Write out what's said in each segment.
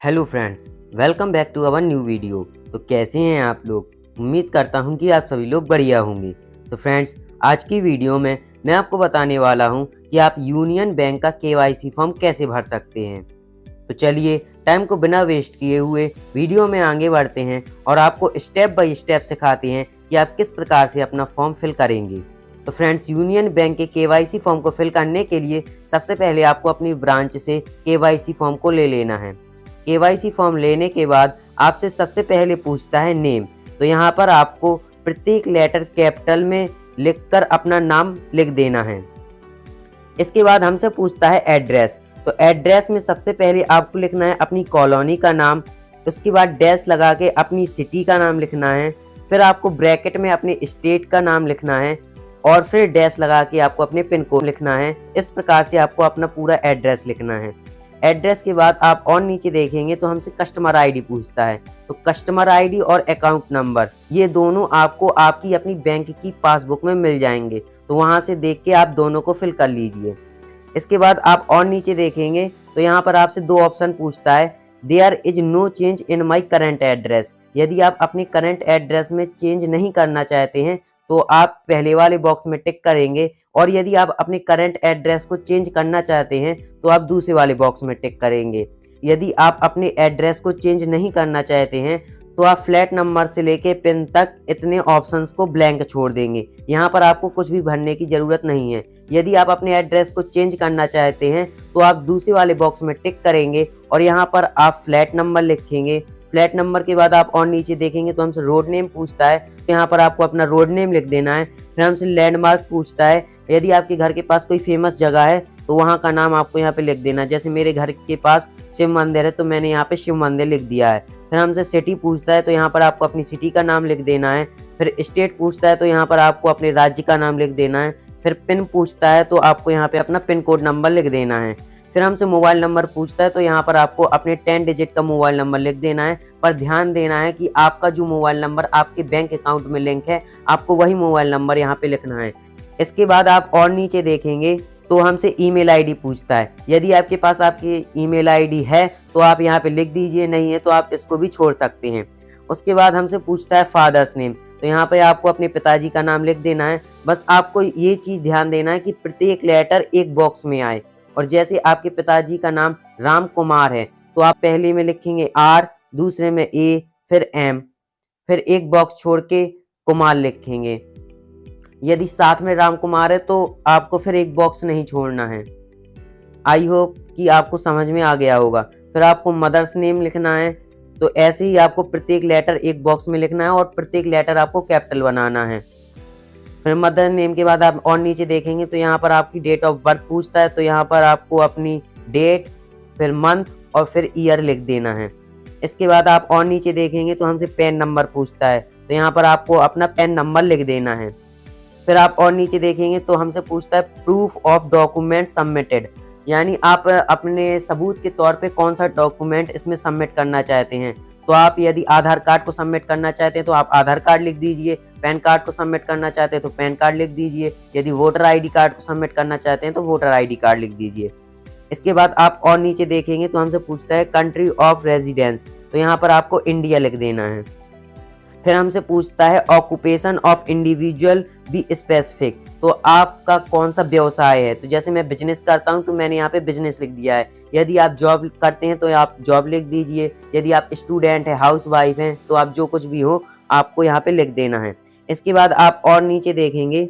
Hello friends, welcome back to our new video. तो कैसे हैं आप लोग? उम्मीद करता हूं कि आप सभी लोग बढ़िया होंगे। तो फ्रेंड्स, आज की वीडियो में मैं आपको बताने वाला हूं कि आप यूनियन बैंक का केवाईसी फॉर्म कैसे भर सकते हैं। तो चलिए, टाइम को बिना वेस्ट किए हुए वीडियो में आगे बढ़ते हैं और आपको स्टेप बाय स्टेप सिखाते हैं कि आप किस प्रकार से अपना फॉर्म फिल करेंगे। तो फ्रेंड्स, यूनियन बैंक के केवाईसी फॉर्म को फिल करने के लिए सबसे पहले आपको अपनी ब्रांच से केवाईसी फॉर्म को ले लेना है। केवाईसी फॉर्म लेने के बाद आपसे सबसे पहले पूछता है नेम। तो यहाँ पर आपको प्रत्येक लेटर कैपिटल में लिखकर अपना नाम लिख देना है। इसके बाद हमसे पूछता है एड्रेस। तो एड्रेस में सबसे पहले आपको लिखना है अपनी कॉलोनी का नाम। उसके बाद डैश लगा के अपनी सिटी का नाम लिखना है। फिर आपको ब्रैकेट में अपने स्टेट का नाम लिखना है और फिर डैश लगा के आपको अपने पिन कोड लिखना है। इस प्रकार से आपको अपना पूरा एड्रेस लिखना है। एड्रेस के बाद आप और नीचे देखेंगे तो हमसे कस्टमर आईडी पूछता है। तो कस्टमर आईडी और अकाउंट नंबर ये दोनों आपको आपकी अपनी बैंक की पासबुक में मिल जाएंगे। तो वहां से देख के आप दोनों को फिल कर लीजिए। इसके बाद आप और नीचे देखेंगे तो यहाँ पर आपसे दो ऑप्शन पूछता है, there is no change in my current address. यदि आप अपने करंट एड्रेस में चेंज नहीं करना चाहते हैं तो आप पहले वाले बॉक्स में टिक करेंगे, और यदि आप अपने करंट एड्रेस को चेंज करना चाहते हैं तो आप दूसरे वाले बॉक्स में टिक करेंगे। यदि आप अपने एड्रेस को चेंज नहीं करना चाहते हैं तो आप फ्लैट नंबर से लेके पिन तक इतने ऑप्शंस को ब्लैंक छोड़ देंगे। यहाँ पर आपको कुछ भी भरने की ज़रूरत नहीं है। यदि आप अपने एड्रेस को चेंज करना चाहते हैं तो आप दूसरे वाले बॉक्स में टिक करेंगे और यहाँ पर आप फ्लैट नंबर लिखेंगे। फ्लैट नंबर के बाद आप और नीचे देखेंगे तो हमसे रोड नेम पूछता है। तो यहाँ पर आपको अपना रोड नेम लिख देना है। फिर हमसे लैंडमार्क पूछता है। यदि आपके घर के पास कोई फेमस जगह है तो वहाँ का नाम आपको यहाँ पे लिख देना है। जैसे मेरे घर के पास शिव मंदिर है तो मैंने यहाँ पे शिव मंदिर लिख दिया है। फिर हमसे सिटी पूछता है तो यहाँ पर आपको अपनी सिटी का नाम लिख देना है। फिर स्टेट पूछता है तो यहाँ पर आपको अपने राज्य का नाम लिख देना है। फिर पिन पूछता है तो आपको यहाँ पे अपना पिन कोड नंबर लिख देना है। फिर हमसे मोबाइल नंबर पूछता है तो यहाँ पर आपको अपने 10 डिजिट का मोबाइल नंबर लिख देना है। पर ध्यान देना है कि आपका जो मोबाइल नंबर आपके बैंक अकाउंट में लिंक है, आपको वही मोबाइल नंबर यहाँ पे लिखना है। इसके बाद आप और नीचे देखेंगे तो हमसे ईमेल आईडी पूछता है। यदि आपके पास आपकी ईमेल आईडी है तो आप यहाँ पे लिख दीजिए, नहीं है तो आप इसको भी छोड़ सकते हैं। उसके बाद हमसे पूछता है फादर्स नेम। तो यहाँ पे आपको अपने पिताजी का नाम लिख देना है। बस आपको ये चीज़ ध्यान देना है कि प्रत्येक लेटर एक बॉक्स में आए। और जैसे आपके पिताजी का नाम राम कुमार है तो आप पहले में लिखेंगे आर, दूसरे में ए, फिर एम, फिर एक बॉक्स छोड़ के कुमार लिखेंगे। यदि साथ में राम कुमार है तो आपको फिर एक बॉक्स नहीं छोड़ना है। आई होप कि आपको समझ में आ गया होगा। फिर आपको मदर्स नेम लिखना है। तो ऐसे ही आपको प्रत्येक लेटर एक बॉक्स में लिखना है और प्रत्येक लेटर आपको कैपिटल बनाना है। फिर मदर नेम के बाद आप और नीचे देखेंगे तो यहाँ पर आपकी डेट ऑफ बर्थ पूछता है। तो यहाँ पर आपको अपनी डेट, फिर मंथ और फिर ईयर लिख देना है। इसके बाद आप और नीचे देखेंगे तो हमसे पैन नंबर पूछता है। तो यहाँ पर आपको अपना पैन नंबर लिख देना है। फिर आप और नीचे देखेंगे तो हमसे पूछता है प्रूफ ऑफ डॉक्यूमेंट सबमिटेड, यानी आप अपने सबूत के तौर पे कौन सा डॉक्यूमेंट इसमें सबमिट करना चाहते हैं। तो आप यदि आधार कार्ड को सबमिट करना चाहते हैं तो आप आधार कार्ड लिख दीजिए। पैन कार्ड को सबमिट करना चाहते हैं तो पैन कार्ड लिख दीजिए। यदि वोटर आईडी कार्ड को सबमिट करना चाहते हैं तो वोटर आईडी कार्ड लिख दीजिए। इसके बाद आप और नीचे देखेंगे तो हमसे पूछता है कंट्री ऑफ रेजिडेंस। तो यहाँ पर आपको इंडिया लिख देना है। फिर हमसे पूछता है occupation of individual be specific. तो आपका कौन सा व्यवसाय है। तो जैसे मैं बिजनेस करता हूं तो मैंने यहाँ पे बिजनेस लिख दिया है। यदि आप जॉब करते हैं तो आप जॉब लिख दीजिए। यदि आप स्टूडेंट है, हाउस वाइफ हैं, तो आप जो कुछ भी हो आपको यहाँ पे लिख देना है। इसके बाद आप और नीचे देखेंगे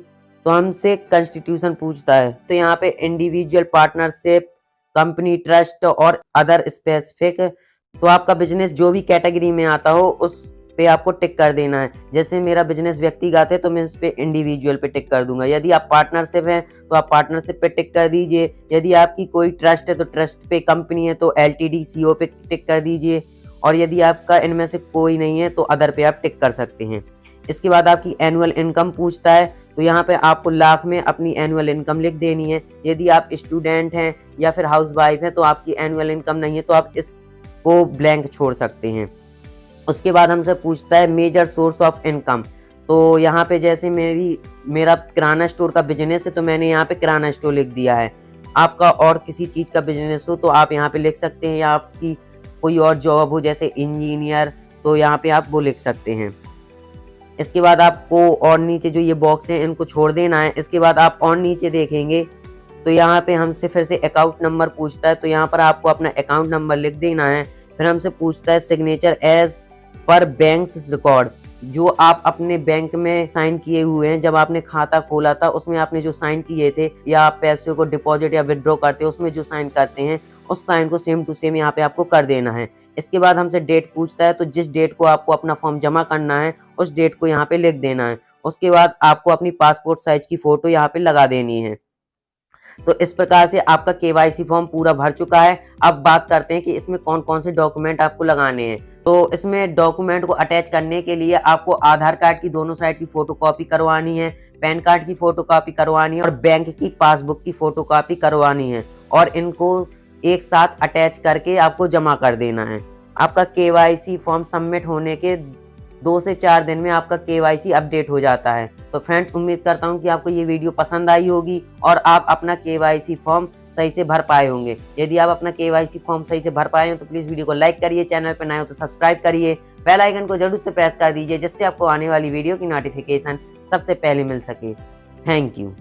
तो हमसे कॉन्स्टिट्यूशन पूछता है। तो यहाँ पे इंडिविजुअल, पार्टनरशिप, कंपनी, ट्रस्ट और अदर स्पेसिफिक। तो आपका बिजनेस जो भी कैटेगरी में आता हो उस पे आपको टिक कर देना है। जैसे मेरा बिजनेस व्यक्तिगत है तो मैं इस पे इंडिविजुअल पे टिक कर दूंगा। यदि आप पार्टनरशिप है तो आप पार्टनरशिप पे टिक कर दीजिए। यदि आपकी कोई ट्रस्ट है तो ट्रस्ट पे, कंपनी है तो एलटीडी सीओ पे टिक कर दीजिए। और यदि आपका इनमें से कोई नहीं है तो अदर पे आप टिक कर सकते हैं। इसके बाद आपकी एनुअल इनकम पूछता है। तो यहाँ पे आपको लाख में अपनी एनुअल इनकम लिख देनी है। यदि आप स्टूडेंट हैं या फिर हाउस वाइफ हैं तो आपकी एनुअल इनकम नहीं है तो आप इसको ब्लैंक छोड़ सकते हैं। उसके बाद हमसे पूछता है मेजर सोर्स ऑफ इनकम। तो यहाँ पे जैसे मेरा किराना स्टोर का बिजनेस है तो मैंने यहाँ पे किराना स्टोर लिख दिया है। आपका और किसी चीज़ का बिजनेस हो तो आप यहाँ पे लिख सकते हैं, या आपकी कोई और जॉब हो जैसे इंजीनियर, तो यहाँ पे आप वो लिख सकते हैं। इसके बाद आपको और नीचे जो ये बॉक्स है इनको छोड़ देना है। इसके बाद आप और नीचे देखेंगे तो यहाँ पे हमसे फिर से अकाउंट नंबर पूछता है, तो यहाँ पर आपको अपना अकाउंट नंबर लिख देना है। फिर हमसे पूछता है signature as per bank's record, जो आप अपने बैंक में साइन किए हुए हैं, जब आपने खाता खोला था उसमें आपने जो साइन किए थे, या आप पैसे को डिपॉजिट या विड्रॉ करते हो उसमें जो साइन करते हैं, उस साइन को सेम टू सेम यहाँ पे आपको कर देना है। इसके बाद हमसे डेट पूछता है, तो जिस डेट को आपको अपना फॉर्म जमा करना है उस डेट को यहाँ पे लिख देना है। उसके बाद आपको अपनी पासपोर्ट साइज की फोटो यहाँ पे लगा देनी है। तो इस प्रकार से आपका केवाईसी फॉर्म पूरा भर चुका है। अब बात करते हैं कि इसमें कौन कौन से डॉक्यूमेंट आपको लगाने हैं। तो इसमें डॉक्यूमेंट को अटैच करने के लिए आपको आधार कार्ड की दोनों साइड की फोटोकॉपी करवानी है, पैन कार्ड की फोटोकॉपी करवानी है और बैंक की पासबुक की फोटोकॉपी करवानी है, और इनको एक साथ अटैच करके आपको जमा कर देना है। आपका केवाईसी फॉर्म सबमिट होने के 2 से 4 दिन में आपका केवाईसी अपडेट हो जाता है। तो फ्रेंड्स, उम्मीद करता हूँ कि आपको ये वीडियो पसंद आई होगी और आप अपना केवाईसी फॉर्म सही से भर पाए होंगे। यदि आप अपना केवाईसी फॉर्म सही से भर पाए हो तो प्लीज़ वीडियो को लाइक करिए, चैनल पर नए हो तो सब्सक्राइब करिए, बेल आइकन को जरूर से प्रेस कर दीजिए जिससे आपको आने वाली वीडियो की नोटिफिकेशन सबसे पहले मिल सके। Thank you.